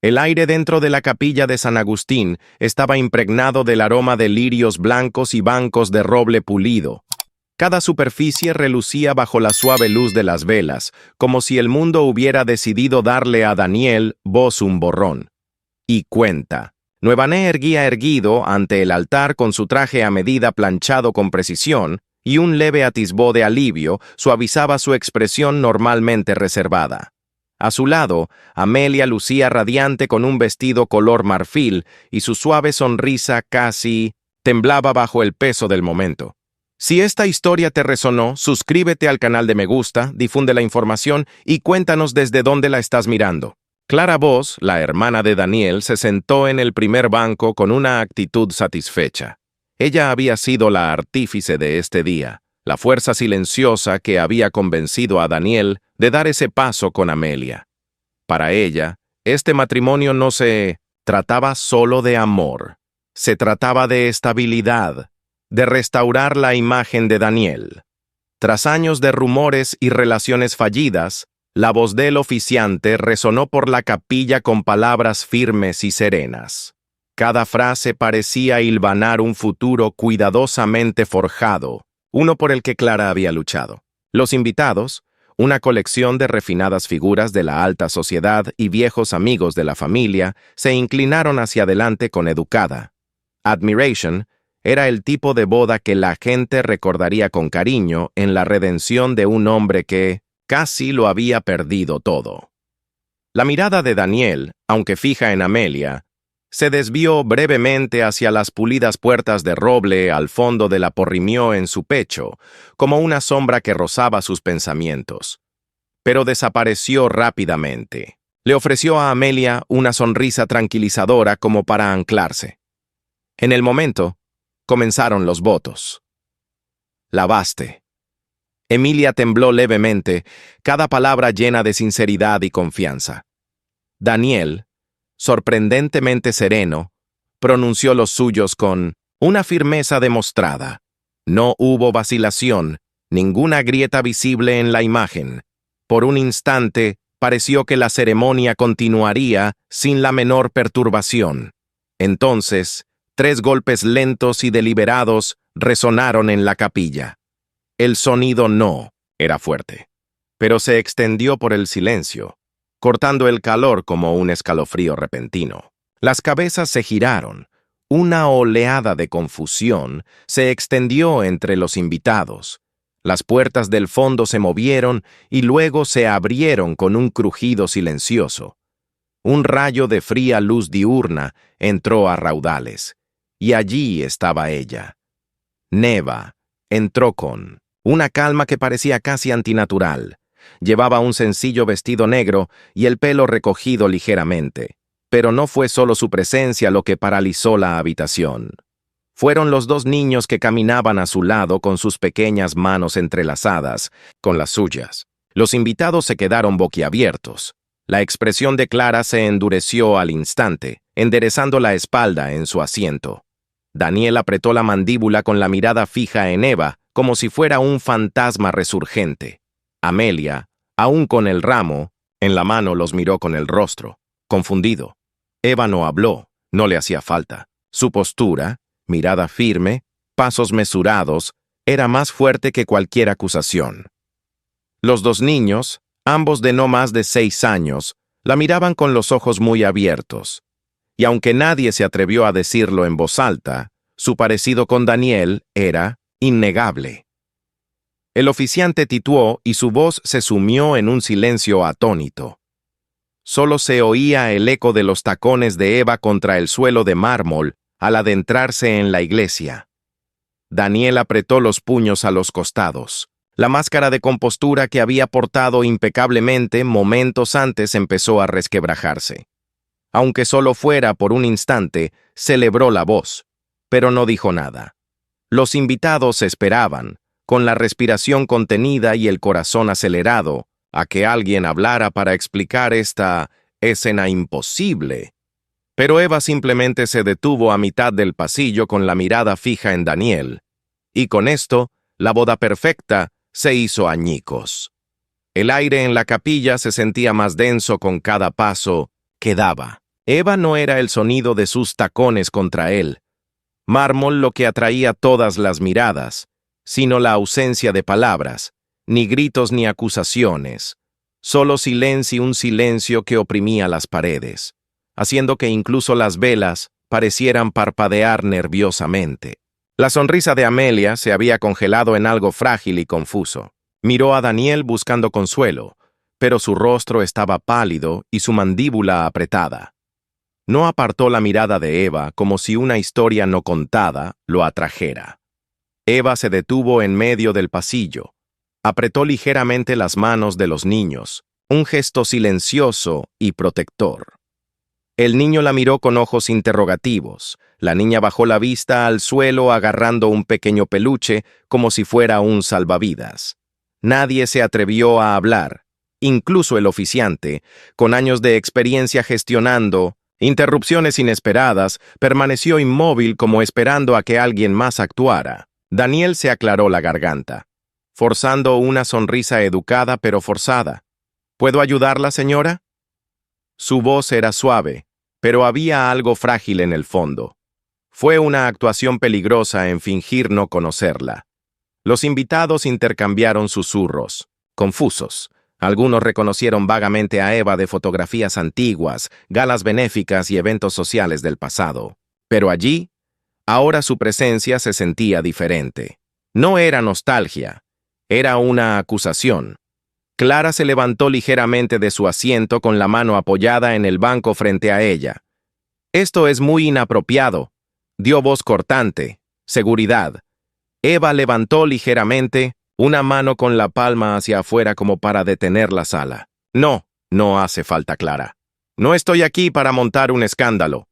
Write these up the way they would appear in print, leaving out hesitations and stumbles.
El aire dentro de la capilla de San Agustín estaba impregnado del aroma de lirios blancos y bancos de roble pulido. Cada superficie relucía bajo la suave luz de las velas, como si el mundo hubiera decidido darle a Daniel voz un borrón. Y cuenta. Nuevané erguía erguido ante el altar con su traje a medida planchado con precisión, y un leve atisbo de alivio suavizaba su expresión normalmente reservada. A su lado, Amelia lucía radiante con un vestido color marfil y su suave sonrisa casi temblaba bajo el peso del momento. Si esta historia te resonó, suscríbete al canal de Me Gusta, difunde la información y cuéntanos desde dónde la estás mirando. Clara Voz, la hermana de Daniel, se sentó en el primer banco con una actitud satisfecha. Ella había sido la artífice de este día, la fuerza silenciosa que había convencido a Daniel de dar ese paso con Amelia. Para ella, este matrimonio no se trataba solo de amor, se trataba de estabilidad, de restaurar la imagen de Daniel. Tras años de rumores y relaciones fallidas, la voz del oficiante resonó por la capilla con palabras firmes y serenas. Cada frase parecía hilvanar un futuro cuidadosamente forjado, uno por el que Clara había luchado. Los invitados, una colección de refinadas figuras de la alta sociedad y viejos amigos de la familia, se inclinaron hacia adelante con educada admiration. Era el tipo de boda que la gente recordaría con cariño en la redención de un hombre que casi lo había perdido todo. La mirada de Daniel, aunque fija en Amelia, se desvió brevemente hacia las pulidas puertas de roble al fondo de la porrimió en su pecho, como una sombra que rozaba sus pensamientos. Pero desapareció rápidamente. Le ofreció a Amelia una sonrisa tranquilizadora como para anclarse. En el momento, comenzaron los votos. Lavaste. Emilia tembló levemente, cada palabra llena de sinceridad y confianza. Daniel, sorprendentemente sereno, pronunció los suyos con una firmeza demostrada. No hubo vacilación, ninguna grieta visible en la imagen. Por un instante, pareció que la ceremonia continuaría sin la menor perturbación. Entonces, 3 golpes lentos y deliberados resonaron en la capilla. El sonido no era fuerte, pero se extendió por el silencio, cortando el calor como un escalofrío repentino. Las cabezas se giraron. Una oleada de confusión se extendió entre los invitados. Las puertas del fondo se movieron y luego se abrieron con un crujido silencioso. Un rayo de fría luz diurna entró a raudales, y allí estaba ella. Neva entró con una calma que parecía casi antinatural. Llevaba un sencillo vestido negro y el pelo recogido ligeramente. Pero no fue solo su presencia lo que paralizó la habitación. Fueron los 2 niños que caminaban a su lado con sus pequeñas manos entrelazadas con las suyas. Los invitados se quedaron boquiabiertos. La expresión de Clara se endureció al instante, enderezando la espalda en su asiento. Daniel apretó la mandíbula con la mirada fija en Eva, como si fuera un fantasma resurgente. Amelia, aún con el ramo en la mano, los miró con el rostro, confundido. Eva no habló, no le hacía falta. Su postura, mirada firme, pasos mesurados, era más fuerte que cualquier acusación. Los 2 niños, ambos de no más de 6 años, la miraban con los ojos muy abiertos. Y aunque nadie se atrevió a decirlo en voz alta, su parecido con Daniel era innegable. El oficiante tituó y su voz se sumió en un silencio atónito. Solo se oía el eco de los tacones de Eva contra el suelo de mármol al adentrarse en la iglesia. Daniel apretó los puños a los costados. La máscara de compostura que había portado impecablemente momentos antes empezó a resquebrajarse. Aunque solo fuera por un instante, celebró la voz, pero no dijo nada. Los invitados esperaban, con la respiración contenida y el corazón acelerado, a que alguien hablara para explicar esta escena imposible. Pero Eva simplemente se detuvo a mitad del pasillo con la mirada fija en Daniel, y con esto, la boda perfecta se hizo añicos. El aire en la capilla se sentía más denso con cada paso que daba. Eva no era el sonido de sus tacones contra él, mármol lo que atraía todas las miradas, sino la ausencia de palabras, ni gritos ni acusaciones, solo silencio, un silencio que oprimía las paredes, haciendo que incluso las velas parecieran parpadear nerviosamente. La sonrisa de Amelia se había congelado en algo frágil y confuso. Miró a Daniel buscando consuelo, pero su rostro estaba pálido y su mandíbula apretada. No apartó la mirada de Eva como si una historia no contada lo atrajera. Eva se detuvo en medio del pasillo. Apretó ligeramente las manos de los niños, un gesto silencioso y protector. El niño la miró con ojos interrogativos. La niña bajó la vista al suelo agarrando un pequeño peluche como si fuera un salvavidas. Nadie se atrevió a hablar, incluso el oficiante, con años de experiencia gestionando interrupciones inesperadas, permaneció inmóvil como esperando a que alguien más actuara. Daniel se aclaró la garganta, forzando una sonrisa educada pero forzada. ¿Puedo ayudarla, señora? Su voz era suave, pero había algo frágil en el fondo. Fue una actuación peligrosa en fingir no conocerla. Los invitados intercambiaron susurros, confusos. Algunos reconocieron vagamente a Eva de fotografías antiguas, galas benéficas y eventos sociales del pasado. Pero allí, ahora su presencia se sentía diferente. No era nostalgia, era una acusación. Clara se levantó ligeramente de su asiento con la mano apoyada en el banco frente a ella. «Esto es muy inapropiado», dio voz cortante. «Seguridad». Eva levantó ligeramente una mano con la palma hacia afuera como para detener la sala. «No, no hace falta, Clara. No estoy aquí para montar un escándalo».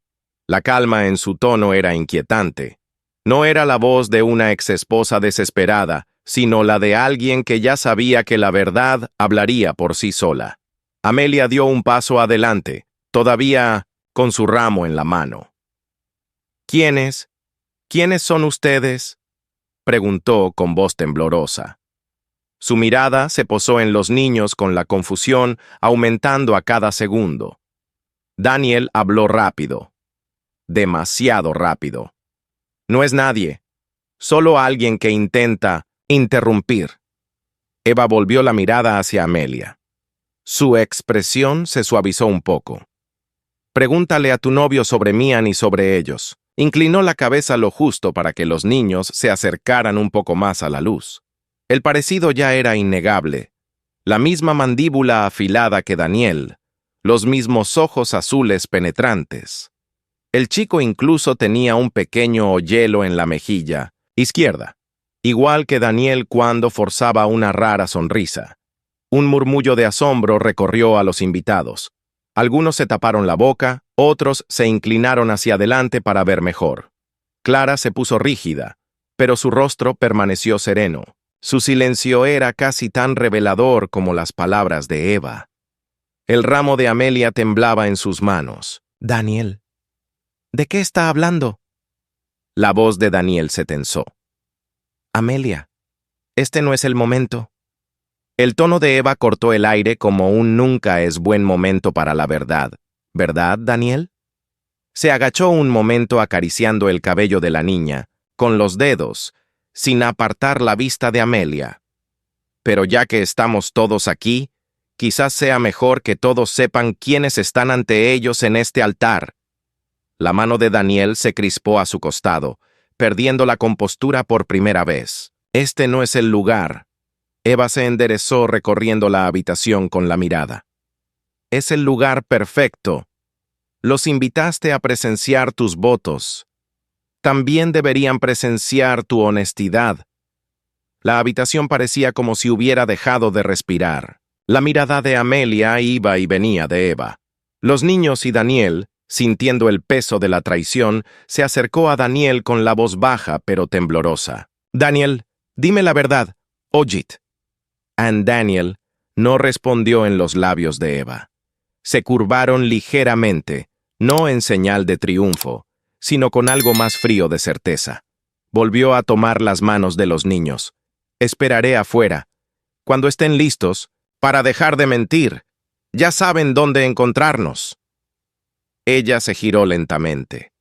La calma en su tono era inquietante. No era la voz de una exesposa desesperada, sino la de alguien que ya sabía que la verdad hablaría por sí sola. Amelia dio un paso adelante, todavía con su ramo en la mano. «¿Quiénes? ¿Quiénes son ustedes?», preguntó con voz temblorosa. Su mirada se posó en los niños con la confusión aumentando a cada segundo. Daniel habló rápido. Demasiado rápido. «No es nadie. Solo alguien que intenta interrumpir». Eva volvió la mirada hacia Amelia. Su expresión se suavizó un poco. «Pregúntale a tu novio sobre Mian y sobre ellos». Inclinó la cabeza lo justo para que los niños se acercaran un poco más a la luz. El parecido ya era innegable. La misma mandíbula afilada que Daniel, los mismos ojos azules penetrantes. El chico incluso tenía un pequeño hoyuelo en la mejilla izquierda, igual que Daniel cuando forzaba una rara sonrisa. Un murmullo de asombro recorrió a los invitados. Algunos se taparon la boca, otros se inclinaron hacia adelante para ver mejor. Clara se puso rígida, pero su rostro permaneció sereno. Su silencio era casi tan revelador como las palabras de Eva. El ramo de Amelia temblaba en sus manos. «Daniel, ¿de qué está hablando?». La voz de Daniel se tensó. «Amelia, este no es el momento». El tono de Eva cortó el aire como un nunca es buen momento para la verdad. «¿Verdad, Daniel?». Se agachó un momento acariciando el cabello de la niña, con los dedos, sin apartar la vista de Amelia. «Pero ya que estamos todos aquí, quizás sea mejor que todos sepan quiénes están ante ellos en este altar». La mano de Daniel se crispó a su costado, perdiendo la compostura por primera vez. «Este no es el lugar». Eva se enderezó recorriendo la habitación con la mirada. «Es el lugar perfecto. Los invitaste a presenciar tus votos. También deberían presenciar tu honestidad». La habitación parecía como si hubiera dejado de respirar. La mirada de Amelia iba y venía de Eva. Los niños y Daniel, sintiendo el peso de la traición, se acercó a Daniel con la voz baja pero temblorosa. «Daniel, dime la verdad. Oyit». And Daniel no respondió en los labios de Eva. Se curvaron ligeramente, no en señal de triunfo, sino con algo más frío de certeza. Volvió a tomar las manos de los niños. «Esperaré afuera. Cuando estén listos, para dejar de mentir, ya saben dónde encontrarnos». Ella se giró lentamente.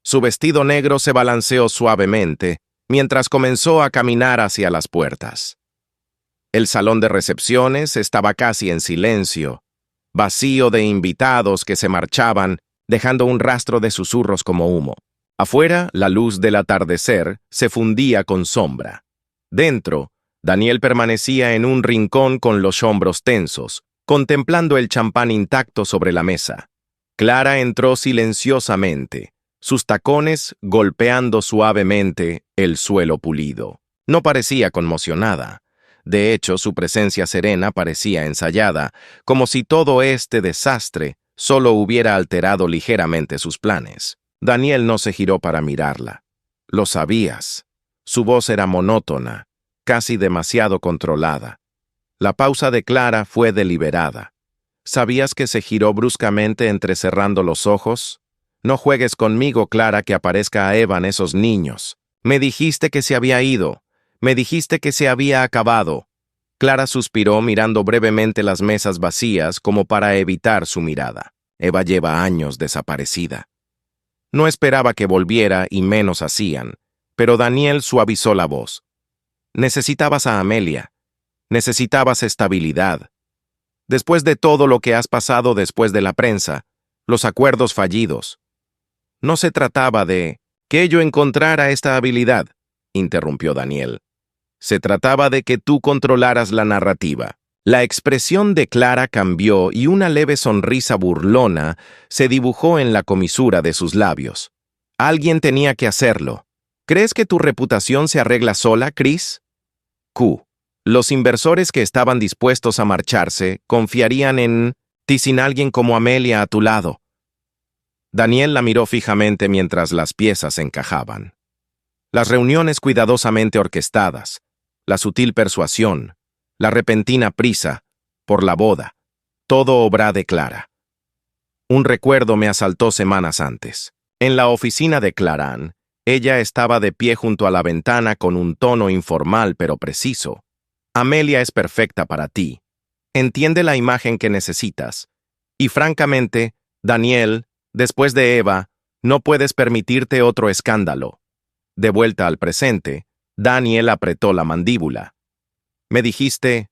Su vestido negro se balanceó suavemente mientras comenzó a caminar hacia las puertas. El salón de recepciones estaba casi en silencio, vacío de invitados que se marchaban, dejando un rastro de susurros como humo. Afuera, la luz del atardecer se fundía con sombra. Dentro, Daniel permanecía en un rincón con los hombros tensos, contemplando el champán intacto sobre la mesa. Clara entró silenciosamente, sus tacones golpeando suavemente el suelo pulido. No parecía conmocionada. De hecho, su presencia serena parecía ensayada, como si todo este desastre solo hubiera alterado ligeramente sus planes. Daniel no se giró para mirarla. Lo sabías. Su voz era monótona, casi demasiado controlada. La pausa de Clara fue deliberada. ¿Sabías que se giró bruscamente entrecerrando los ojos? No juegues conmigo, Clara, que aparezca a Evan esos niños. Me dijiste que se había ido. Me dijiste que se había acabado. Clara suspiró mirando brevemente las mesas vacías como para evitar su mirada. Eva lleva años desaparecida. No esperaba que volviera y menos hacían, pero Daniel suavizó la voz. Necesitabas a Amelia. Necesitabas estabilidad. Después de todo lo que has pasado después de la prensa, los acuerdos fallidos. No se trataba de que yo encontrara esta habilidad, interrumpió Daniel. Se trataba de que tú controlaras la narrativa. La expresión de Clara cambió y una leve sonrisa burlona se dibujó en la comisura de sus labios. Alguien tenía que hacerlo. ¿Crees que tu reputación se arregla sola, Chris? Q. Los inversores que estaban dispuestos a marcharse confiarían en ti sin alguien como Amelia a tu lado. Daniel la miró fijamente mientras las piezas encajaban. Las reuniones cuidadosamente orquestadas, la sutil persuasión, la repentina prisa por la boda, todo obra de Clara. Un recuerdo me asaltó semanas antes. En la oficina de Clarán, ella estaba de pie junto a la ventana con un tono informal pero preciso. Amelia es perfecta para ti. Entiende la imagen que necesitas. Y francamente, Daniel, después de Eva, no puedes permitirte otro escándalo. De vuelta al presente, Daniel apretó la mandíbula. Me dijiste,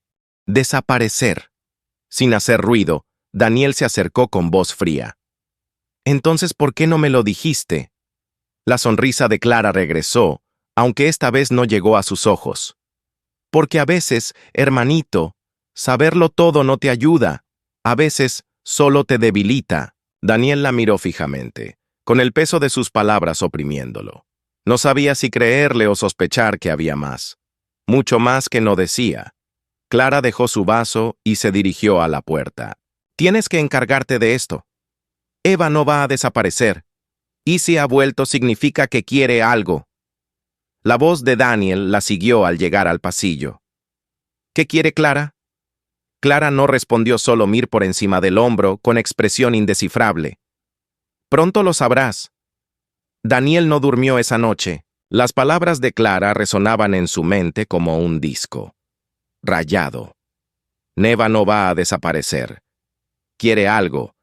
desaparecer. Sin hacer ruido, Daniel se acercó con voz fría. Entonces, ¿por qué no me lo dijiste? La sonrisa de Clara regresó, aunque esta vez no llegó a sus ojos. Porque a veces, hermanito, saberlo todo no te ayuda. A veces, solo te debilita. Daniel la miró fijamente, con el peso de sus palabras oprimiéndolo. No sabía si creerle o sospechar que había más. Mucho más que no decía. Clara dejó su vaso y se dirigió a la puerta. Tienes que encargarte de esto. Eva no va a desaparecer. Y si ha vuelto significa que quiere algo. La voz de Daniel la siguió al llegar al pasillo. ¿Qué quiere Clara? Clara no respondió, solo mir por encima del hombro con expresión indescifrable. Pronto lo sabrás. Daniel no durmió esa noche. Las palabras de Clara resonaban en su mente como un disco. Rayado. Neva no va a desaparecer. Quiere algo,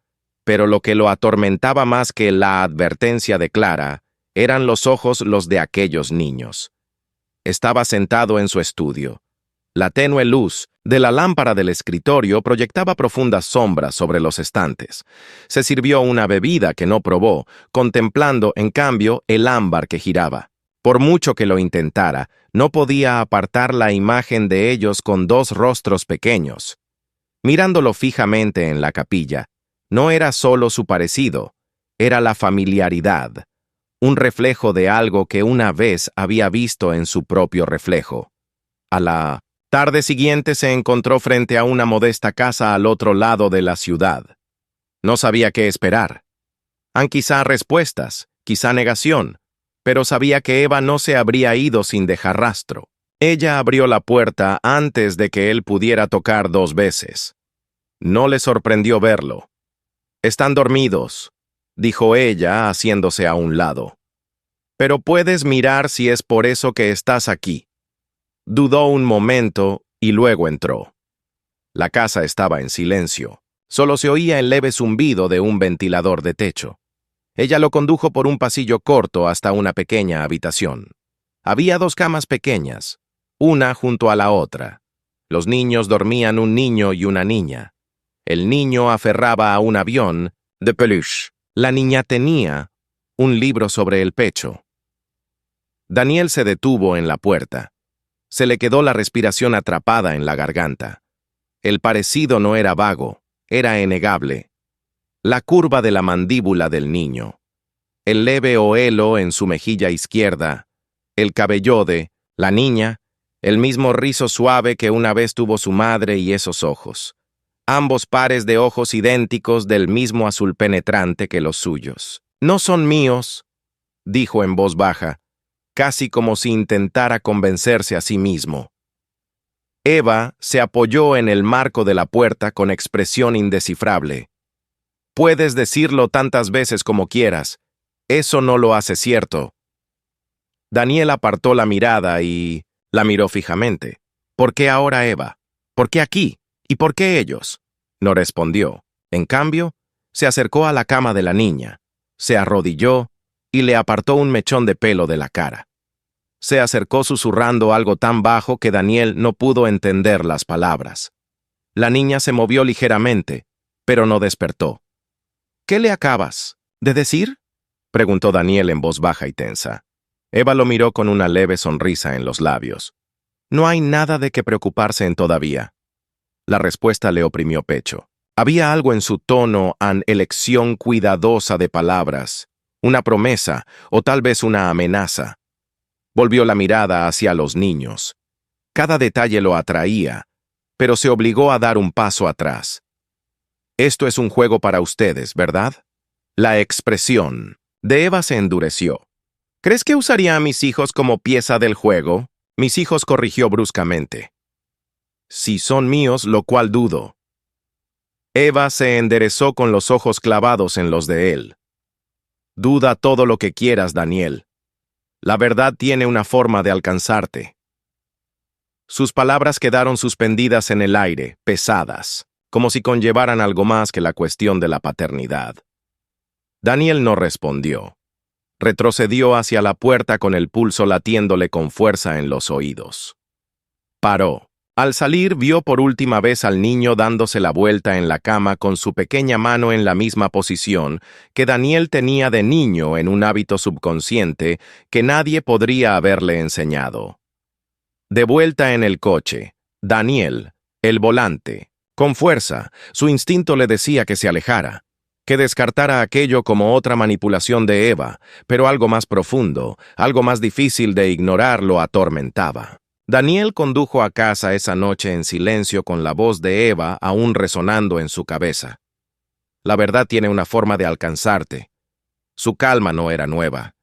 pero lo que lo atormentaba más que la advertencia de Clara eran los ojos los de aquellos niños. Estaba sentado en su estudio. La tenue luz de la lámpara del escritorio proyectaba profundas sombras sobre los estantes. Se sirvió una bebida que no probó, contemplando, en cambio, el ámbar que giraba. Por mucho que lo intentara, no podía apartar la imagen de ellos con dos rostros pequeños. Mirándolo fijamente en la capilla, no era solo su parecido, era la familiaridad, un reflejo de algo que una vez había visto en su propio reflejo. A la tarde siguiente se encontró frente a una modesta casa al otro lado de la ciudad. No sabía qué esperar. Quizá respuestas, quizá negación, pero sabía que Eva no se habría ido sin dejar rastro. Ella abrió la puerta antes de que él pudiera tocar 2 veces. No le sorprendió verlo. «Están dormidos», dijo ella, haciéndose a un lado. «Pero puedes mirar si es por eso que estás aquí». Dudó un momento y luego entró. La casa estaba en silencio. Solo se oía el leve zumbido de un ventilador de techo. Ella lo condujo por un pasillo corto hasta una pequeña habitación. Había 2 camas pequeñas, una junto a la otra. Los niños dormían un niño y una niña. El niño aferraba a un avión de peluche. La niña tenía un libro sobre el pecho. Daniel se detuvo en la puerta. Se le quedó la respiración atrapada en la garganta. El parecido no era vago, era innegable. La curva de la mandíbula del niño, el leve oelo en su mejilla izquierda, el cabello de la niña, el mismo rizo suave que una vez tuvo su madre y esos ojos. Ambos pares de ojos idénticos del mismo azul penetrante que los suyos. «No son míos», dijo en voz baja, casi como si intentara convencerse a sí mismo. Eva se apoyó en el marco de la puerta con expresión indescifrable. «Puedes decirlo tantas veces como quieras. Eso no lo hace cierto». Daniel apartó la mirada y la miró fijamente. «¿Por qué ahora Eva? ¿Por qué aquí? ¿Y por qué ellos?». No respondió. En cambio, se acercó a la cama de la niña, se arrodilló y le apartó un mechón de pelo de la cara. Se acercó susurrando algo tan bajo que Daniel no pudo entender las palabras. La niña se movió ligeramente, pero no despertó. «¿Qué le acabas de decir?», preguntó Daniel en voz baja y tensa. Eva lo miró con una leve sonrisa en los labios. «No hay nada de qué preocuparse en todavía». La respuesta le oprimió pecho. Había algo en su tono, an elección cuidadosa de palabras, una promesa o tal vez una amenaza. Volvió la mirada hacia los niños. Cada detalle lo atraía, pero se obligó a dar un paso atrás. «Esto es un juego para ustedes, ¿verdad?». La expresión de Eva se endureció. «¿Crees que usaría a mis hijos como pieza del juego?». Mis hijos corrigió bruscamente. «Si son míos, lo cual dudo». Eva se enderezó con los ojos clavados en los de él. «Duda todo lo que quieras, Daniel. La verdad tiene una forma de alcanzarte». Sus palabras quedaron suspendidas en el aire, pesadas, como si conllevaran algo más que la cuestión de la paternidad. Daniel no respondió. Retrocedió hacia la puerta con el pulso latiéndole con fuerza en los oídos. Paró. Al salir vio por última vez al niño dándose la vuelta en la cama con su pequeña mano en la misma posición que Daniel tenía de niño en un hábito subconsciente que nadie podría haberle enseñado. De vuelta en el coche, Daniel, el volante, con fuerza, su instinto le decía que se alejara, que descartara aquello como otra manipulación de Eva, pero algo más profundo, algo más difícil de ignorar lo atormentaba. Daniel condujo a casa esa noche en silencio con la voz de Eva aún resonando en su cabeza. La verdad tiene una forma de alcanzarte. Su calma no era nueva.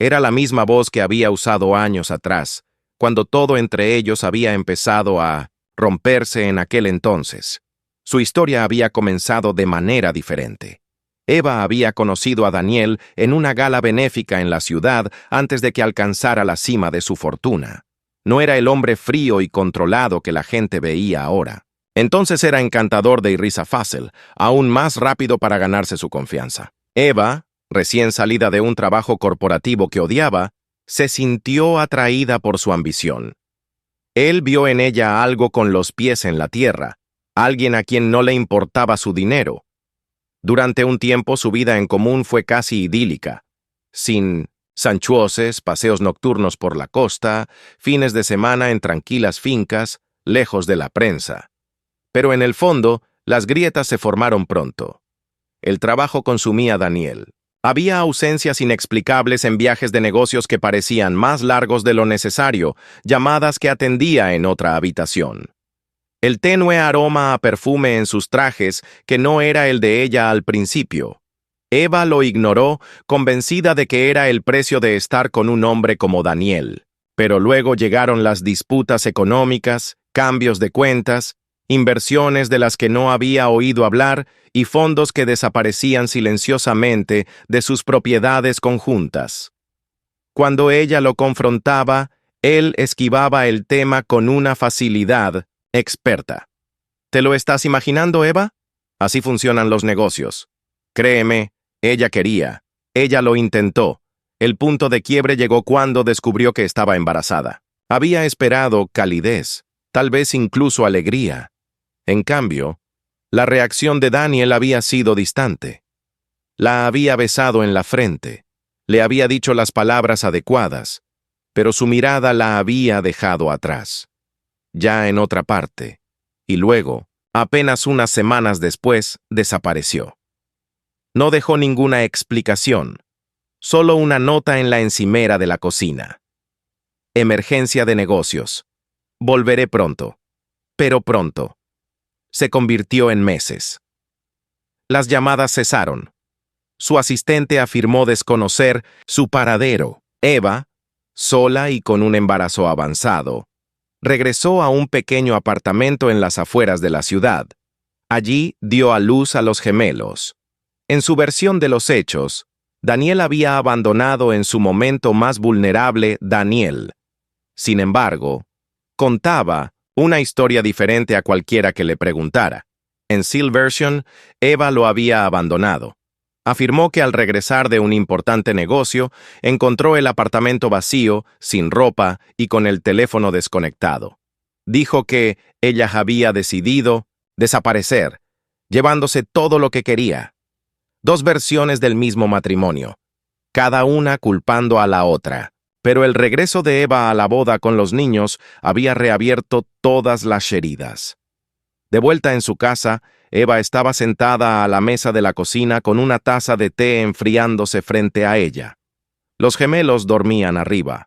Era la misma voz que había usado años atrás, cuando todo entre ellos había empezado a romperse en aquel entonces. Su historia había comenzado de manera diferente. Eva había conocido a Daniel en una gala benéfica en la ciudad antes de que alcanzara la cima de su fortuna. No era el hombre frío y controlado que la gente veía ahora. Entonces era encantador de risa fácil, aún más rápido para ganarse su confianza. Eva, recién salida de un trabajo corporativo que odiaba, se sintió atraída por su ambición. Él vio en ella algo con los pies en la tierra, alguien a quien no le importaba su dinero. Durante un tiempo su vida en común fue casi idílica, sin sanchuoces, paseos nocturnos por la costa, fines de semana en tranquilas fincas, lejos de la prensa. Pero en el fondo, las grietas se formaron pronto. El trabajo consumía a Daniel. Había ausencias inexplicables en viajes de negocios que parecían más largos de lo necesario, llamadas que atendía en otra habitación. El tenue aroma a perfume en sus trajes que no era el de ella al principio. Eva lo ignoró, convencida de que era el precio de estar con un hombre como Daniel. Pero luego llegaron las disputas económicas, cambios de cuentas, inversiones de las que no había oído hablar y fondos que desaparecían silenciosamente de sus propiedades conjuntas. Cuando ella lo confrontaba, él esquivaba el tema con una facilidad experta. ¿Te lo estás imaginando, Eva? Así funcionan los negocios. Créeme, ella quería, Ella lo intentó. El punto de quiebre llegó cuando descubrió que estaba embarazada. Había esperado calidez, tal vez incluso alegría. En cambio, la reacción de Daniel había sido distante. La había besado en la frente, le había dicho las palabras adecuadas, pero su mirada la había dejado atrás, ya en otra parte, y luego, apenas unas semanas después, desapareció. No dejó ninguna explicación, solo una nota en la encimera de la cocina. Emergencia de negocios. Volveré pronto. Pero pronto. Se convirtió en meses. Las llamadas cesaron. Su asistente afirmó desconocer su paradero. Eva, sola y con un embarazo avanzado, regresó a un pequeño apartamento en las afueras de la ciudad. Allí dio a luz a los gemelos. En su versión de los hechos, Daniel había abandonado en su momento más vulnerable Daniel. Sin embargo, contaba una historia diferente a cualquiera que le preguntara. En Seal Version, Eva lo había abandonado. Afirmó que al regresar de un importante negocio, encontró el apartamento vacío, sin ropa y con el teléfono desconectado. Dijo que ella había decidido desaparecer, llevándose todo lo que quería. Dos versiones del mismo matrimonio, cada una culpando a la otra. Pero el regreso de Eva a la boda con los niños había reabierto todas las heridas. De vuelta en su casa, Eva estaba sentada a la mesa de la cocina con una taza de té enfriándose frente a ella. Los gemelos dormían arriba.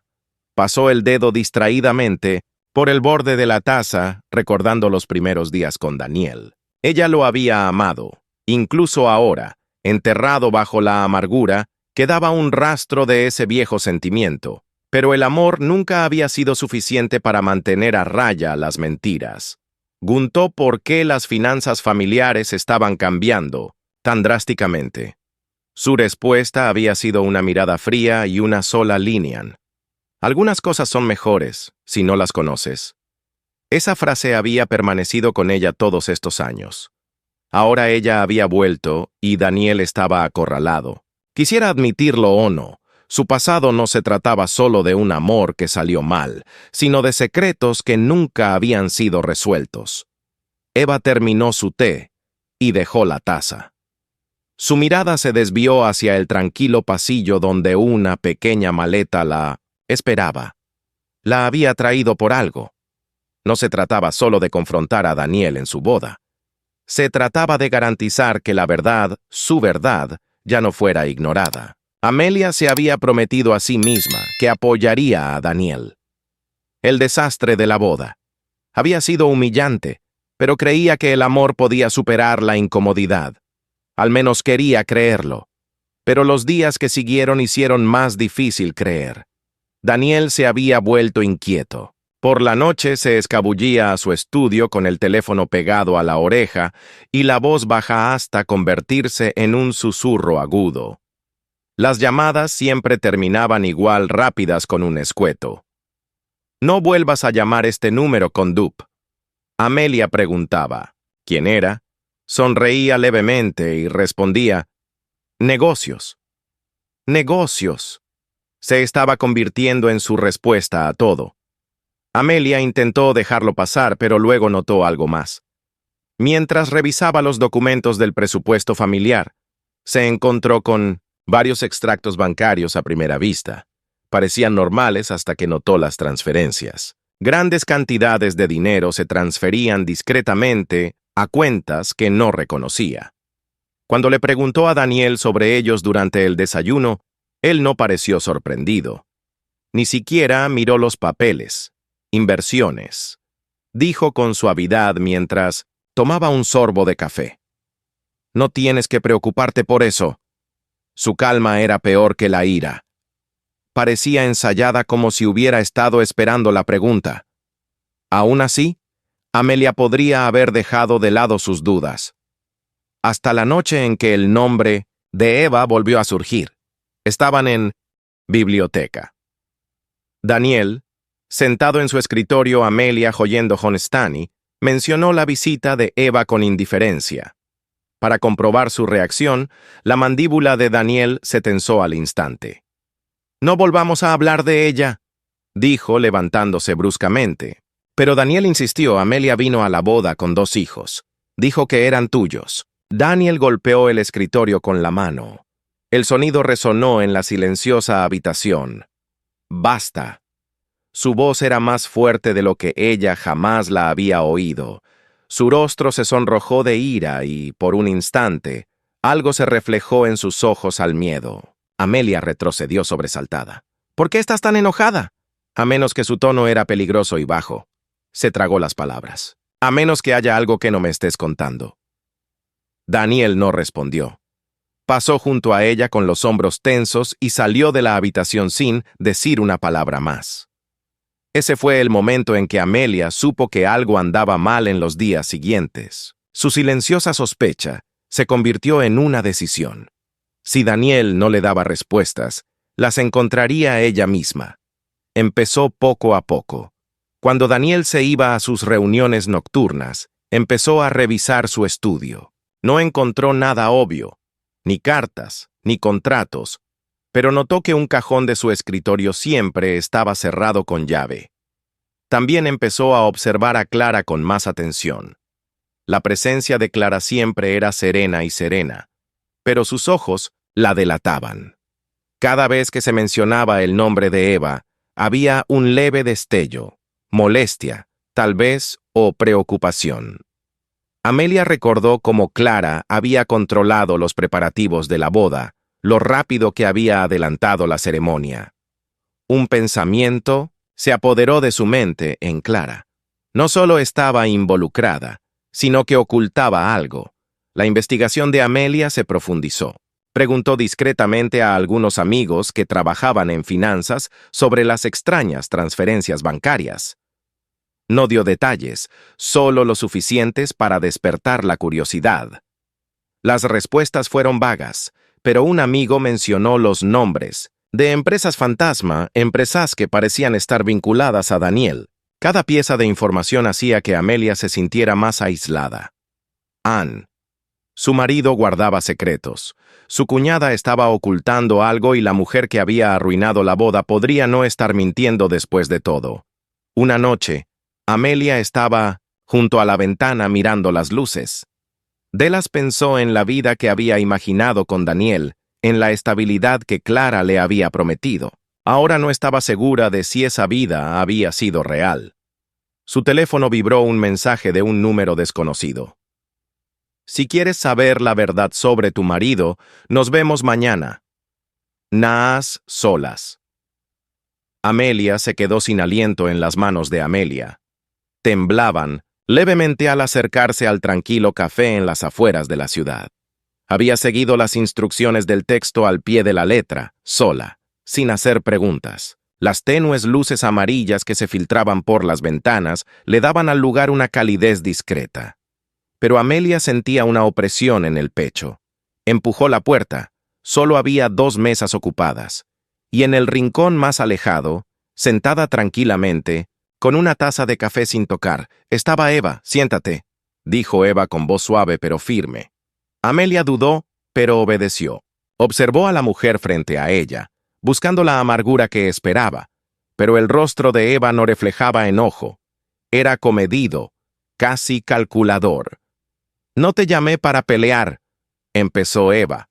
Pasó el dedo distraídamente por el borde de la taza, recordando los primeros días con Daniel. Ella lo había amado. Incluso ahora, enterrado bajo la amargura, quedaba un rastro de ese viejo sentimiento. Pero el amor nunca había sido suficiente para mantener a raya las mentiras. Preguntó por qué las finanzas familiares estaban cambiando tan drásticamente. Su respuesta había sido una mirada fría y una sola línea. Algunas cosas son mejores si no las conoces. Esa frase había permanecido con ella todos estos años. Ahora ella había vuelto y Daniel estaba acorralado. Quisiera admitirlo o no, su pasado no se trataba solo de un amor que salió mal, sino de secretos que nunca habían sido resueltos. Eva terminó su té y dejó la taza. Su mirada se desvió hacia el tranquilo pasillo donde una pequeña maleta la esperaba. La había traído por algo. No se trataba solo de confrontar a Daniel en su boda. Se trataba de garantizar que la verdad, su verdad, ya no fuera ignorada. Amelia se había prometido a sí misma que apoyaría a Daniel. El desastre de la boda había sido humillante, pero creía que el amor podía superar la incomodidad. Al menos quería creerlo. Pero los días que siguieron hicieron más difícil creer. Daniel se había vuelto inquieto. Por la noche se escabullía a su estudio con el teléfono pegado a la oreja y la voz baja hasta convertirse en un susurro agudo. Las llamadas siempre terminaban igual rápidas con un escueto. «No vuelvas a llamar este número con Dup». Amelia preguntaba ¿quién era? Sonreía levemente y respondía «Negocios». «Negocios». Se estaba convirtiendo en su respuesta a todo. Amelia intentó dejarlo pasar, pero luego notó algo más. Mientras revisaba los documentos del presupuesto familiar, se encontró con varios extractos bancarios a primera vista. Parecían normales hasta que notó las transferencias. Grandes cantidades de dinero se transferían discretamente a cuentas que no reconocía. Cuando le preguntó a Daniel sobre ellos durante el desayuno, él no pareció sorprendido. Ni siquiera miró los papeles. Inversiones, dijo con suavidad mientras tomaba un sorbo de café. No tienes que preocuparte por eso. Su calma era peor que la ira. Parecía ensayada como si hubiera estado esperando la pregunta. Aún así, Amelia podría haber dejado de lado sus dudas. Hasta la noche en que el nombre de Eva volvió a surgir. Estaban en biblioteca. Daniel, sentado en su escritorio, Amelia oyendo Honestani, mencionó la visita de Eva con indiferencia. Para comprobar su reacción, la mandíbula de Daniel se tensó al instante. «No volvamos a hablar de ella», dijo levantándose bruscamente. Pero Daniel insistió. «Amelia vino a la boda con 2 hijos. Dijo que eran tuyos». Daniel golpeó el escritorio con la mano. El sonido resonó en la silenciosa habitación. «Basta». Su voz era más fuerte de lo que ella jamás la había oído. Su rostro se sonrojó de ira y, por un instante, algo se reflejó en sus ojos al miedo. Amelia retrocedió sobresaltada. «¿Por qué estás tan enojada?» A menos que su tono era peligroso y bajo. Se tragó las palabras. «A menos que haya algo que no me estés contando». Daniel no respondió. Pasó junto a ella con los hombros tensos y salió de la habitación sin decir una palabra más. Ese fue el momento en que Amelia supo que algo andaba mal en los días siguientes. Su silenciosa sospecha se convirtió en una decisión. Si Daniel no le daba respuestas, las encontraría ella misma. Empezó poco a poco. Cuando Daniel se iba a sus reuniones nocturnas, empezó a revisar su estudio. No encontró nada obvio, ni cartas, ni contratos, pero notó que un cajón de su escritorio siempre estaba cerrado con llave. También empezó a observar a Clara con más atención. La presencia de Clara siempre era serena y serena, pero sus ojos la delataban. Cada vez que se mencionaba el nombre de Eva, había un leve destello, molestia, tal vez, o preocupación. Amelia recordó cómo Clara había controlado los preparativos de la boda, lo rápido que había adelantado la ceremonia. Un pensamiento se apoderó de su mente en Clara. No solo estaba involucrada, sino que ocultaba algo. La investigación de Amelia se profundizó. Preguntó discretamente a algunos amigos que trabajaban en finanzas sobre las extrañas transferencias bancarias. No dio detalles, solo lo suficientes para despertar la curiosidad. Las respuestas fueron vagas, pero un amigo mencionó los nombres de empresas fantasma, empresas que parecían estar vinculadas a Daniel. Cada pieza de información hacía que Amelia se sintiera más aislada. Anne. Su marido guardaba secretos. Su cuñada estaba ocultando algo y la mujer que había arruinado la boda podría no estar mintiendo después de todo. Una noche, Amelia estaba junto a la ventana mirando las luces. Delas pensó en la vida que había imaginado con Daniel, en la estabilidad que Clara le había prometido. Ahora no estaba segura de si esa vida había sido real. Su teléfono vibró un mensaje de un número desconocido. «Si quieres saber la verdad sobre tu marido, nos vemos mañana. Naas Solas». Amelia se quedó sin aliento en las manos de Amelia. Temblaban levemente al acercarse al tranquilo café en las afueras de la ciudad. Había seguido las instrucciones del texto al pie de la letra, sola, sin hacer preguntas. Las tenues luces amarillas que se filtraban por las ventanas le daban al lugar una calidez discreta. Pero Amelia sentía una opresión en el pecho. Empujó la puerta. Solo había 2 mesas ocupadas. Y en el rincón más alejado, sentada tranquilamente, con una taza de café sin tocar, estaba Eva. «Siéntate», dijo Eva con voz suave pero firme. Amelia dudó, pero obedeció. Observó a la mujer frente a ella, buscando la amargura que esperaba, pero el rostro de Eva no reflejaba enojo. Era comedido, casi calculador. «No te llamé para pelear», empezó Eva.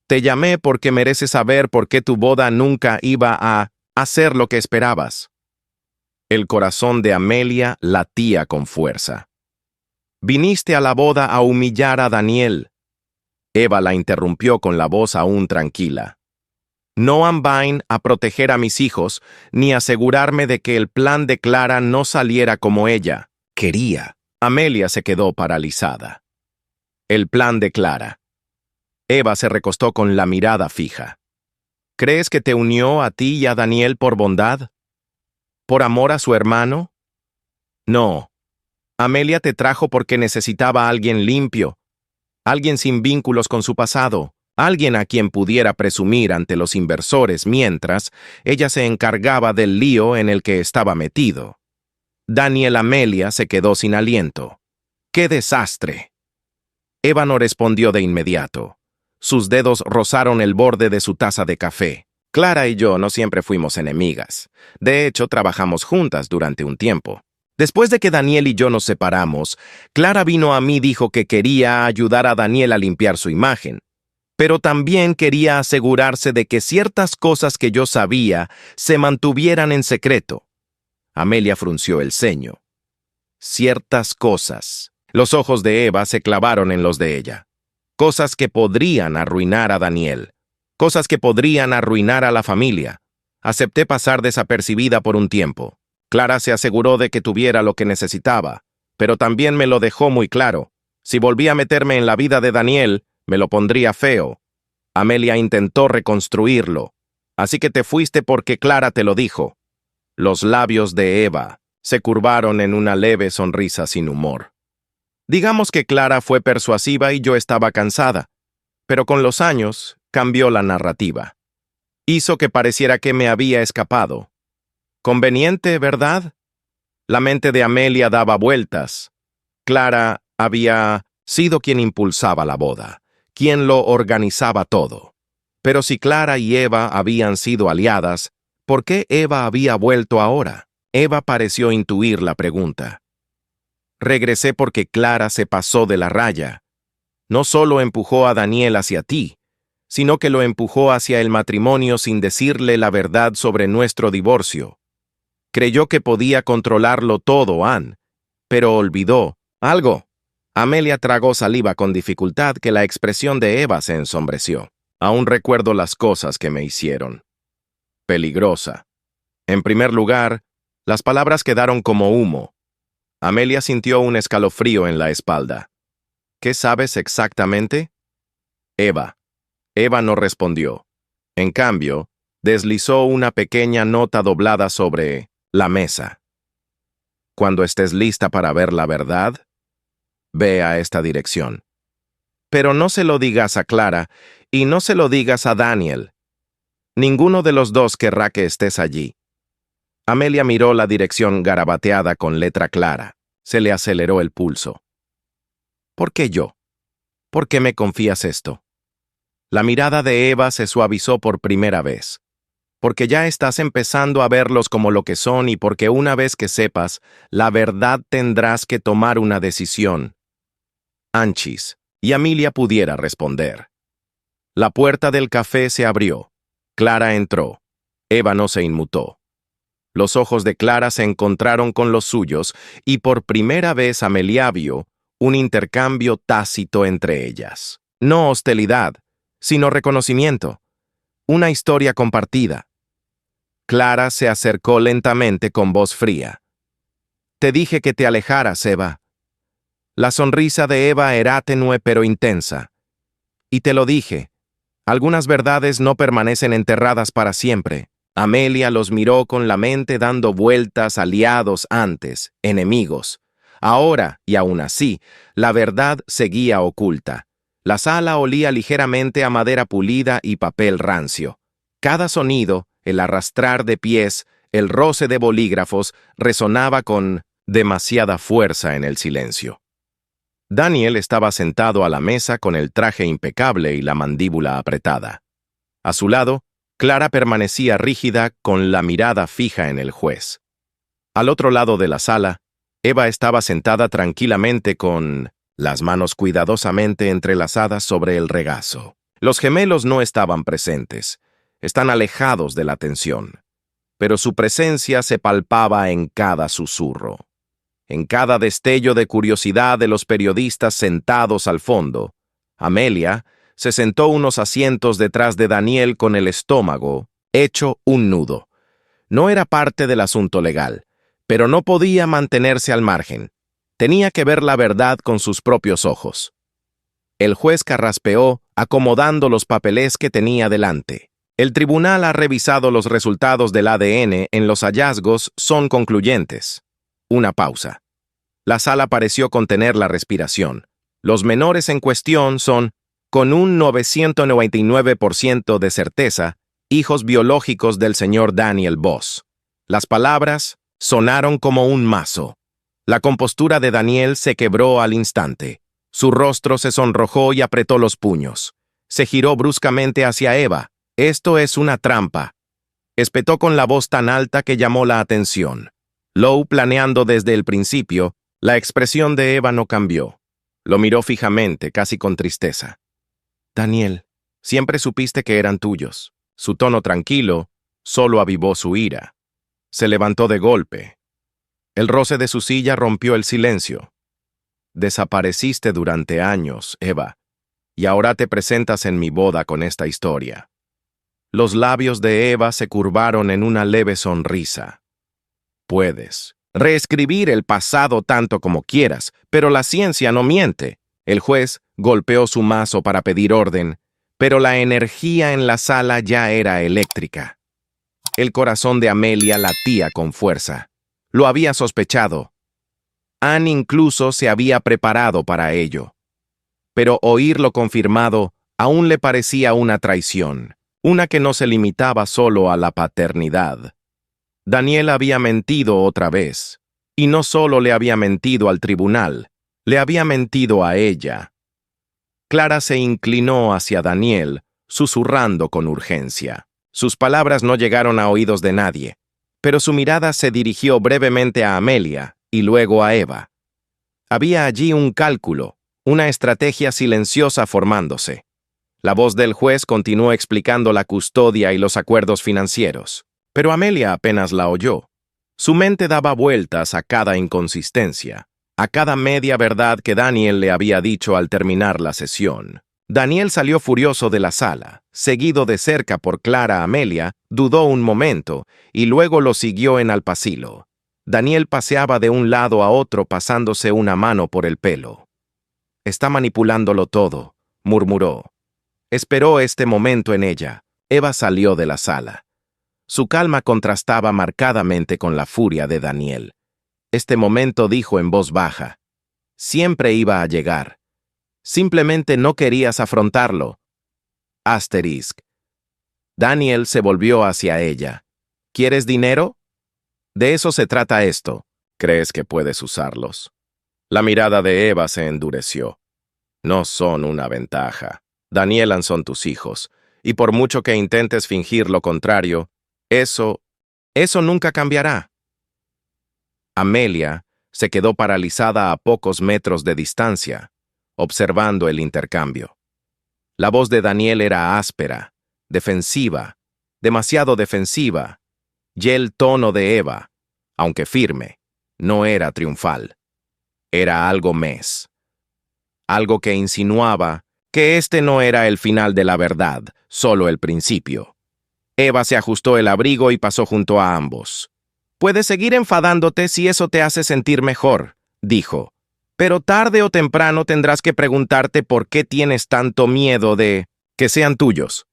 «Te llamé porque mereces saber por qué tu boda nunca iba a hacer lo que esperabas». El corazón de Amelia latía con fuerza. «Viniste a la boda a humillar a Daniel». Eva la interrumpió con la voz aún tranquila. «No vain a proteger a mis hijos, ni asegurarme de que el plan de Clara no saliera como ella quería». Amelia se quedó paralizada. El plan de Clara. Eva se recostó con la mirada fija. «¿Crees que te unió a ti y a Daniel por bondad? ¿Por amor a su hermano? No. Amelia te trajo porque necesitaba a alguien limpio, alguien sin vínculos con su pasado, alguien a quien pudiera presumir ante los inversores mientras ella se encargaba del lío en el que estaba metido». Daniel Amelia se quedó sin aliento. ¡Qué desastre! Eva no respondió de inmediato. Sus dedos rozaron el borde de su taza de café. Clara y yo no siempre fuimos enemigas. De hecho, trabajamos juntas durante un tiempo. Después de que Daniel y yo nos separamos, Clara vino a mí y dijo que quería ayudar a Daniel a limpiar su imagen. Pero también quería asegurarse de que ciertas cosas que yo sabía se mantuvieran en secreto. Amelia frunció el ceño. Ciertas cosas. Los ojos de Eva se clavaron en los de ella. Cosas que podrían arruinar a Daniel. Cosas que podrían arruinar a la familia. Acepté pasar desapercibida por un tiempo. Clara se aseguró de que tuviera lo que necesitaba, pero también me lo dejó muy claro. Si volvía a meterme en la vida de Daniel, me lo pondría feo. Amelia intentó reconstruirlo. Así que te fuiste porque Clara te lo dijo. Los labios de Eva se curvaron en una leve sonrisa sin humor. Digamos que Clara fue persuasiva y yo estaba cansada, pero con los años cambió la narrativa. Hizo que pareciera que me había escapado. Conveniente, ¿verdad? La mente de Amelia daba vueltas. Clara había sido quien impulsaba la boda, quien lo organizaba todo. Pero si Clara y Eva habían sido aliadas, ¿por qué Eva había vuelto ahora? Eva pareció intuir la pregunta. Regresé porque Clara se pasó de la raya. No solo empujó a Daniel hacia ti, sino que lo empujó hacia el matrimonio sin decirle la verdad sobre nuestro divorcio. Creyó que podía controlarlo todo, Ann, pero olvidó algo. Amelia tragó saliva con dificultad que la expresión de Eva se ensombreció. Aún recuerdo las cosas que me hicieron. Peligrosa. En primer lugar, las palabras quedaron como humo. Amelia sintió un escalofrío en la espalda. ¿Qué sabes exactamente? Eva. Eva no respondió. En cambio, deslizó una pequeña nota doblada sobre la mesa. Cuando estés lista para ver la verdad, ve a esta dirección. Pero no se lo digas a Clara y no se lo digas a Daniel. Ninguno de los dos querrá que estés allí. Amelia miró la dirección garabateada con letra clara. Se le aceleró el pulso. ¿Por qué yo? ¿Por qué me confías esto? La mirada de Eva se suavizó por primera vez. Porque ya estás empezando a verlos como lo que son y porque una vez que sepas, la verdad tendrás que tomar una decisión. Anchis, y Amelia pudiera responder. La puerta del café se abrió. Clara entró. Eva no se inmutó. Los ojos de Clara se encontraron con los suyos y por primera vez Amelia vio un intercambio tácito entre ellas. No hostilidad, sino reconocimiento. Una historia compartida. Clara se acercó lentamente con voz fría. Te dije que te alejaras, Eva. La sonrisa de Eva era tenue pero intensa. Y te lo dije. Algunas verdades no permanecen enterradas para siempre. Amelia los miró con la mente dando vueltas, aliados antes, enemigos. Ahora, y aún así, la verdad seguía oculta. La sala olía ligeramente a madera pulida y papel rancio. Cada sonido, el arrastrar de pies, el roce de bolígrafos, resonaba con demasiada fuerza en el silencio. Daniel estaba sentado a la mesa con el traje impecable y la mandíbula apretada. A su lado, Clara permanecía rígida con la mirada fija en el juez. Al otro lado de la sala, Eva estaba sentada tranquilamente con las manos cuidadosamente entrelazadas sobre el regazo. Los gemelos no estaban presentes, están alejados de la atención, pero su presencia se palpaba en cada susurro. En cada destello de curiosidad de los periodistas sentados al fondo, Amelia se sentó unos asientos detrás de Daniel con el estómago hecho un nudo. No era parte del asunto legal, pero no podía mantenerse al margen. Tenía que ver la verdad con sus propios ojos. El juez carraspeó, acomodando los papeles que tenía delante. El tribunal ha revisado los resultados del ADN en los hallazgos son concluyentes. Una pausa. La sala pareció contener la respiración. Los menores en cuestión son, con un 999% de certeza, hijos biológicos del señor Daniel Voss. Las palabras sonaron como un mazo. La compostura de Daniel se quebró al instante. Su rostro se sonrojó y apretó los puños. Se giró bruscamente hacia Eva. «Esto es una trampa», espetó con la voz tan alta que llamó la atención. Lowe, planeando desde el principio, la expresión de Eva no cambió. Lo miró fijamente, casi con tristeza. «Daniel, siempre supiste que eran tuyos». Su tono tranquilo solo avivó su ira. Se levantó de golpe. El roce de su silla rompió el silencio. «Desapareciste durante años, Eva, y ahora te presentas en mi boda con esta historia». Los labios de Eva se curvaron en una leve sonrisa. «Puedes reescribir el pasado tanto como quieras, pero la ciencia no miente». El juez golpeó su mazo para pedir orden, pero la energía en la sala ya era eléctrica. El corazón de Amelia latía con fuerza. Lo había sospechado. Anne incluso se había preparado para ello. Pero oírlo confirmado aún le parecía una traición, una que no se limitaba solo a la paternidad. Daniel había mentido otra vez, y no solo le había mentido al tribunal, le había mentido a ella. Clara se inclinó hacia Daniel, susurrando con urgencia. Sus palabras no llegaron a oídos de nadie, pero su mirada se dirigió brevemente a Amelia y luego a Eva. Había allí un cálculo, una estrategia silenciosa formándose. La voz del juez continuó explicando la custodia y los acuerdos financieros, pero Amelia apenas la oyó. Su mente daba vueltas a cada inconsistencia, a cada media verdad que Daniel le había dicho al terminar la sesión. Daniel salió furioso de la sala, seguido de cerca por Clara. Amelia dudó un momento y luego lo siguió en alpacilo. Daniel paseaba de un lado a otro pasándose una mano por el pelo. «Está manipulándolo todo», murmuró. Esperó este momento en ella. Eva salió de la sala. Su calma contrastaba marcadamente con la furia de Daniel. Este momento dijo en voz baja: «Siempre iba a llegar. Simplemente no querías afrontarlo». Asterisco. Daniel se volvió hacia ella. «¿Quieres dinero? De eso se trata esto. ¿Crees que puedes usarlos?» La mirada de Eva se endureció. «No son una ventaja. Daniel son tus hijos, y por mucho que intentes fingir lo contrario, eso nunca cambiará». Amelia se quedó paralizada a pocos metros de distancia, observando el intercambio. La voz de Daniel era áspera, defensiva, demasiado defensiva, y el tono de Eva, aunque firme, no era triunfal. Era algo algo que insinuaba que este no era el final de la verdad, solo el principio. Eva se ajustó el abrigo y pasó junto a ambos. «Puedes seguir enfadándote si eso te hace sentir mejor», dijo. «Pero tarde o temprano tendrás que preguntarte por qué tienes tanto miedo de que sean tuyos».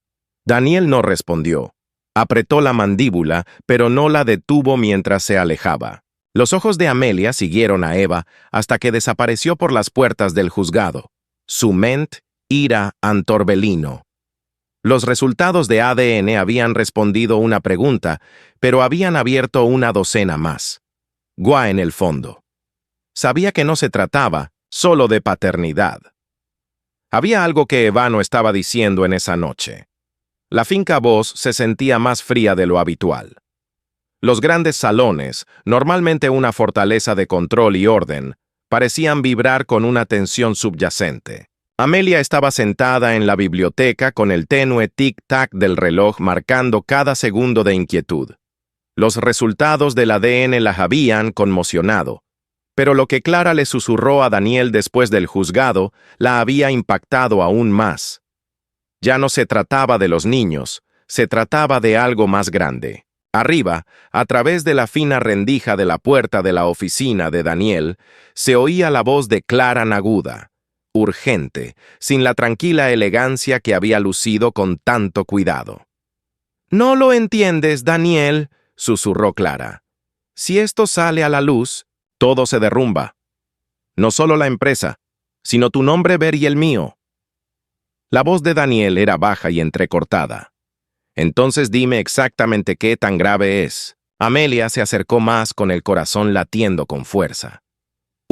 Daniel no respondió. Apretó la mandíbula, pero no la detuvo mientras se alejaba. Los ojos de Amelia siguieron a Eva hasta que desapareció por las puertas del juzgado. Su mente ira antorbelino. Los resultados de ADN habían respondido una pregunta, pero habían abierto una docena más. Gua en el fondo. Sabía que no se trataba solo de paternidad. Había algo que Eva no estaba diciendo en esa noche. La finca Voss se sentía más fría de lo habitual. Los grandes salones, normalmente una fortaleza de control y orden, parecían vibrar con una tensión subyacente. Amelia estaba sentada en la biblioteca con el tenue tic-tac del reloj marcando cada segundo de inquietud. Los resultados del ADN la habían conmocionado, pero lo que Clara le susurró a Daniel después del juzgado la había impactado aún más. Ya no se trataba de los niños, se trataba de algo más grande. Arriba, a través de la fina rendija de la puerta de la oficina de Daniel, se oía la voz de Clara Naguda, urgente, sin la tranquila elegancia que había lucido con tanto cuidado. «No lo entiendes, Daniel», susurró Clara. «Si esto sale a la luz, todo se derrumba. No solo la empresa, sino tu nombre, Ver, y el mío». La voz de Daniel era baja y entrecortada. «Entonces dime exactamente qué tan grave es». Amelia se acercó más con el corazón latiendo con fuerza.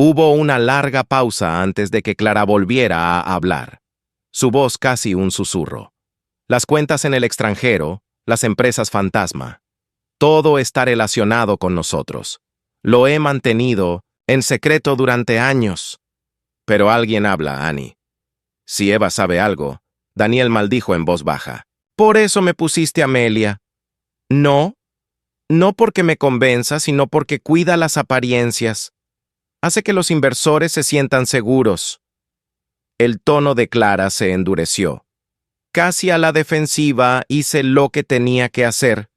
Hubo una larga pausa antes de que Clara volviera a hablar. Su voz casi un susurro. Las cuentas en el extranjero, las empresas fantasma. Todo está relacionado con nosotros. Lo he mantenido en secreto durante años. Pero alguien habla, Annie. Si Eva sabe algo, Daniel maldijo en voz baja. Por eso me pusiste Amelia. No, no porque me convenza, sino porque cuida las apariencias. Hace que los inversores se sientan seguros. El tono de Clara se endureció. Casi a la defensiva hice lo que tenía que hacer.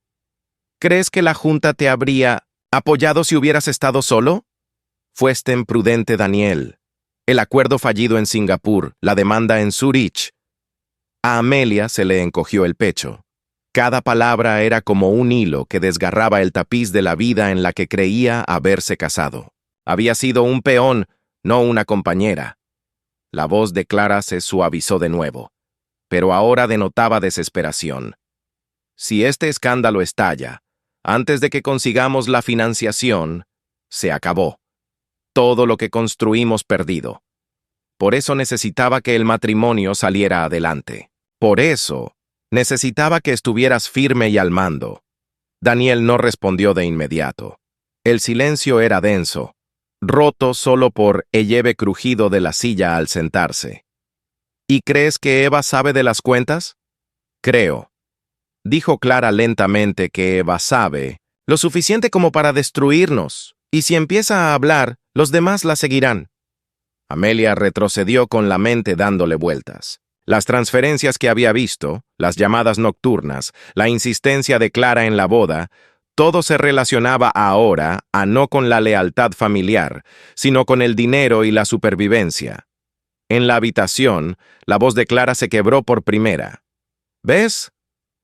¿Crees que la Junta te habría apoyado si hubieras estado solo? Fuiste imprudente, Daniel. El acuerdo fallido en Singapur, la demanda en Zurich. A Amelia se le encogió el pecho. Cada palabra era como un hilo que desgarraba el tapiz de la vida en la que creía haberse casado. Había sido un peón, no una compañera. La voz de Clara se suavizó de nuevo, pero ahora denotaba desesperación. Si este escándalo estalla, antes de que consigamos la financiación, se acabó. Todo lo que construimos perdido. Por eso necesitaba que el matrimonio saliera adelante. Por eso necesitaba que estuvieras firme y al mando. Daniel no respondió de inmediato. El silencio era denso, roto solo por el leve crujido de la silla al sentarse. ¿Y crees que Eva sabe de las cuentas? Creo. Dijo Clara lentamente que Eva sabe lo suficiente como para destruirnos, y si empieza a hablar, los demás la seguirán. Amelia retrocedió con la mente dándole vueltas. Las transferencias que había visto, las llamadas nocturnas, la insistencia de Clara en la boda, todo se relacionaba ahora no con la lealtad familiar, sino con el dinero y la supervivencia. En la habitación, la voz de Clara se quebró por primera. ¿Ves?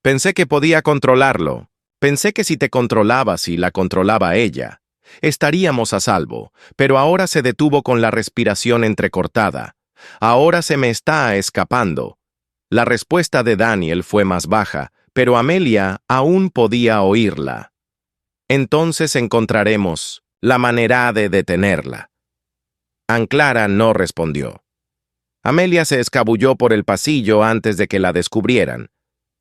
Pensé que podía controlarlo. Pensé que si te controlabas y la controlaba ella, estaríamos a salvo, pero ahora se detuvo con la respiración entrecortada. Ahora se me está escapando. La respuesta de Daniel fue más baja, pero Amelia aún podía oírla. Entonces encontraremos la manera de detenerla. Clara no respondió. Amelia se escabulló por el pasillo antes de que la descubrieran.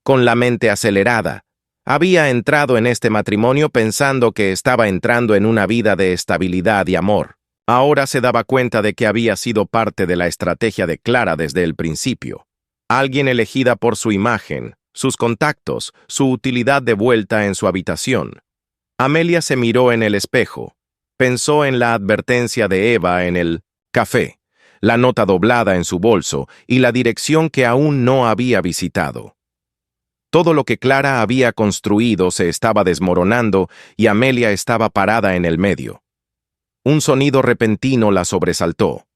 Con la mente acelerada, había entrado en este matrimonio pensando que estaba entrando en una vida de estabilidad y amor. Ahora se daba cuenta de que había sido parte de la estrategia de Clara desde el principio. Alguien elegida por su imagen, sus contactos, su utilidad de vuelta en su habitación. Amelia se miró en el espejo. Pensó en la advertencia de Eva en el café, la nota doblada en su bolso y la dirección que aún no había visitado. Todo lo que Clara había construido se estaba desmoronando y Amelia estaba parada en el medio. Un sonido repentino la sobresaltó.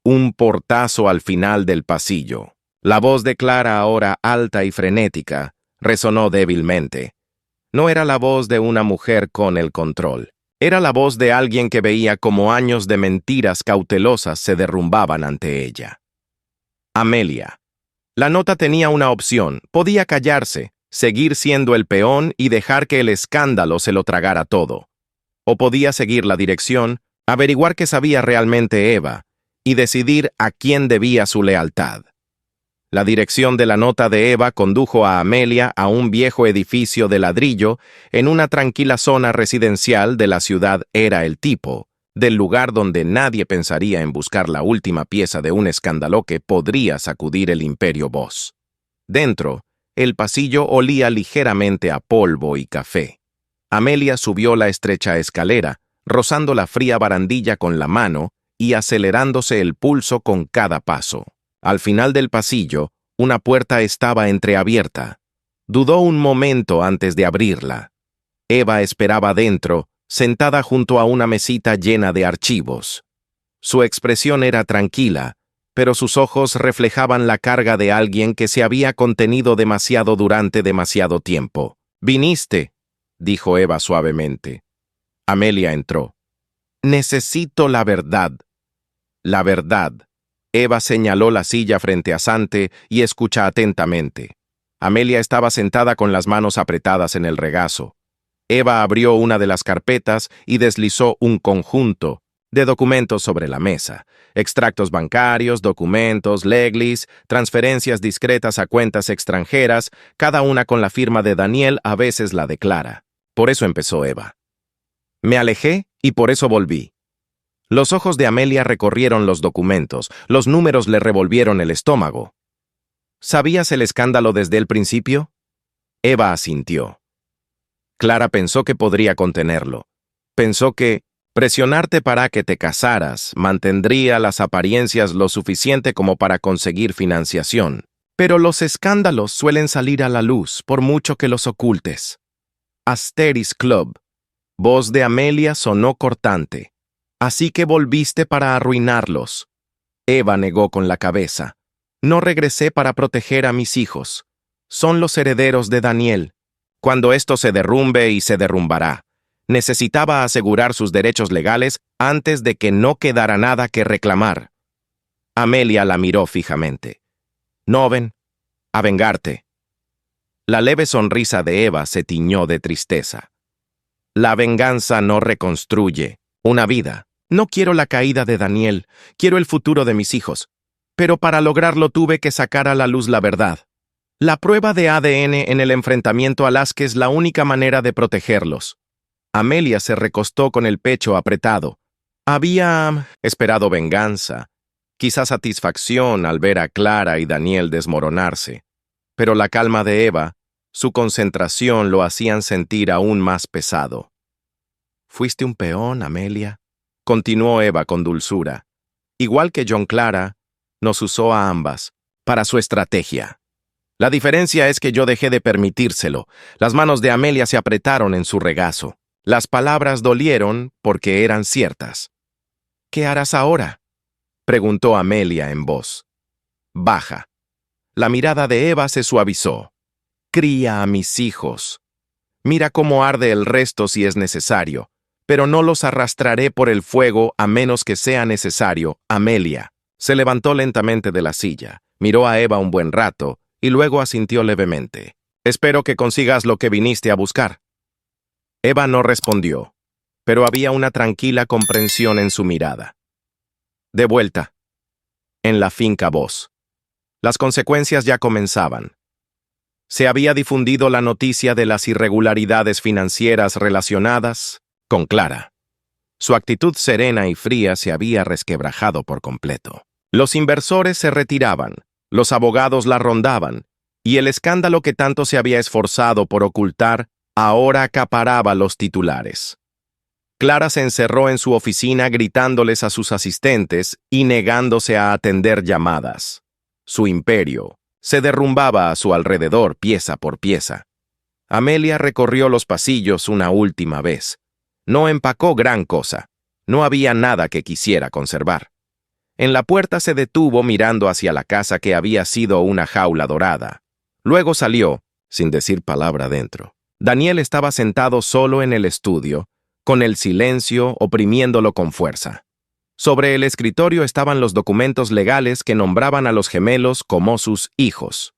Un portazo al final del pasillo. La voz de Clara, ahora alta y frenética, resonó débilmente. No era la voz de una mujer con el control. Era la voz de alguien que veía cómo años de mentiras cautelosas se derrumbaban ante ella. Amelia. La nota tenía una opción. Podía callarse, seguir siendo el peón y dejar que el escándalo se lo tragara todo. O podía seguir la dirección, averiguar qué sabía realmente Eva y decidir a quién debía su lealtad. La dirección de la nota de Eva condujo a Amelia a un viejo edificio de ladrillo en una tranquila zona residencial de la ciudad. Era el tipo del lugar donde nadie pensaría en buscar la última pieza de un escándalo que podría sacudir el imperio Voss. Dentro, el pasillo olía ligeramente a polvo y café. Amelia subió la estrecha escalera, rozando la fría barandilla con la mano y acelerándose el pulso con cada paso. Al final del pasillo, una puerta estaba entreabierta. Dudó un momento antes de abrirla. Eva esperaba dentro, sentada junto a una mesita llena de archivos. Su expresión era tranquila, pero sus ojos reflejaban la carga de alguien que se había contenido demasiado durante demasiado tiempo. «Viniste», dijo Eva suavemente. Amelia entró. «Necesito la verdad». «La verdad». Eva señaló la silla frente a Sante y escucha atentamente. Amelia estaba sentada con las manos apretadas en el regazo. Eva abrió una de las carpetas y deslizó un conjunto de documentos sobre la mesa. Extractos bancarios, documentos, leglys, transferencias discretas a cuentas extranjeras, cada una con la firma de Daniel, a veces la de Clara. Por eso empezó Eva. Me alejé y por eso volví. Los ojos de Amelia recorrieron los documentos, los números le revolvieron el estómago. ¿Sabías el escándalo desde el principio? Eva asintió. Clara pensó que podría contenerlo. Pensó que presionarte para que te casaras mantendría las apariencias lo suficiente como para conseguir financiación. Pero los escándalos suelen salir a la luz por mucho que los ocultes. Asteris Club. Voz de Amelia sonó cortante. Así que volviste para arruinarlos. Eva negó con la cabeza. No regresé para proteger a mis hijos. Son los herederos de Daniel. Cuando esto se derrumbe y se derrumbará. Necesitaba asegurar sus derechos legales antes de que no quedara nada que reclamar. Amelia la miró fijamente. No ven, a vengarte. La leve sonrisa de Eva se tiñó de tristeza. La venganza no reconstruye una vida. No quiero la caída de Daniel, quiero el futuro de mis hijos. Pero para lograrlo tuve que sacar a la luz la verdad. La prueba de ADN en el enfrentamiento a Alaska es la única manera de protegerlos. Amelia se recostó con el pecho apretado. Había esperado venganza, quizá satisfacción al ver a Clara y Daniel desmoronarse. Pero la calma de Eva, su concentración lo hacían sentir aún más pesado. «Fuiste un peón, Amelia», continuó Eva con dulzura. «Igual que John Clara, nos usó a ambas para su estrategia. La diferencia es que yo dejé de permitírselo. Las manos de Amelia se apretaron en su regazo. Las palabras dolieron porque eran ciertas. «¿Qué harás ahora?», preguntó Amelia en voz baja. La mirada de Eva se suavizó. «Cría a mis hijos. Mira cómo arde el resto si es necesario, pero no los arrastraré por el fuego a menos que sea necesario, Amelia». Se levantó lentamente de la silla, miró a Eva un buen rato y luego asintió levemente. «Espero que consigas lo que viniste a buscar». Eva no respondió, pero había una tranquila comprensión en su mirada. De vuelta, en la finca Voss. Las consecuencias ya comenzaban. Se había difundido la noticia de las irregularidades financieras relacionadas con Clara. Su actitud serena y fría se había resquebrajado por completo. Los inversores se retiraban, los abogados la rondaban, y el escándalo que tanto se había esforzado por ocultar ahora acaparaba los titulares. Clara se encerró en su oficina gritándoles a sus asistentes y negándose a atender llamadas. Su imperio se derrumbaba a su alrededor pieza por pieza. Amelia recorrió los pasillos una última vez. No empacó gran cosa. No había nada que quisiera conservar. En la puerta se detuvo mirando hacia la casa que había sido una jaula dorada. Luego salió, sin decir palabra dentro. Daniel estaba sentado solo en el estudio, con el silencio oprimiéndolo con fuerza. Sobre el escritorio estaban los documentos legales que nombraban a los gemelos como sus hijos.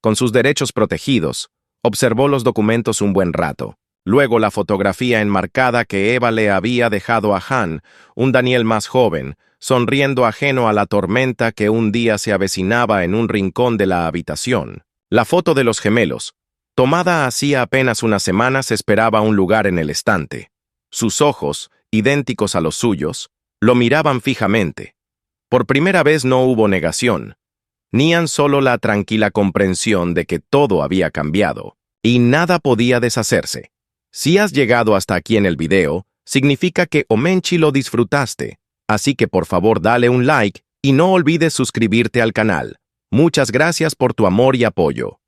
Con sus derechos protegidos, observó los documentos un buen rato. Luego la fotografía enmarcada que Eva le había dejado a Han, un Daniel más joven, sonriendo ajeno a la tormenta que un día se avecinaba en un rincón de la habitación. La foto de los gemelos, tomada hacía apenas unas semanas, esperaba un lugar en el estante. Sus ojos, idénticos a los suyos, lo miraban fijamente. Por primera vez no hubo negación, ni tan solo la tranquila comprensión de que todo había cambiado, y nada podía deshacerse. Si has llegado hasta aquí en el video, significa que Omenchi lo disfrutaste, así que por favor dale un like y no olvides suscribirte al canal. Muchas gracias por tu amor y apoyo.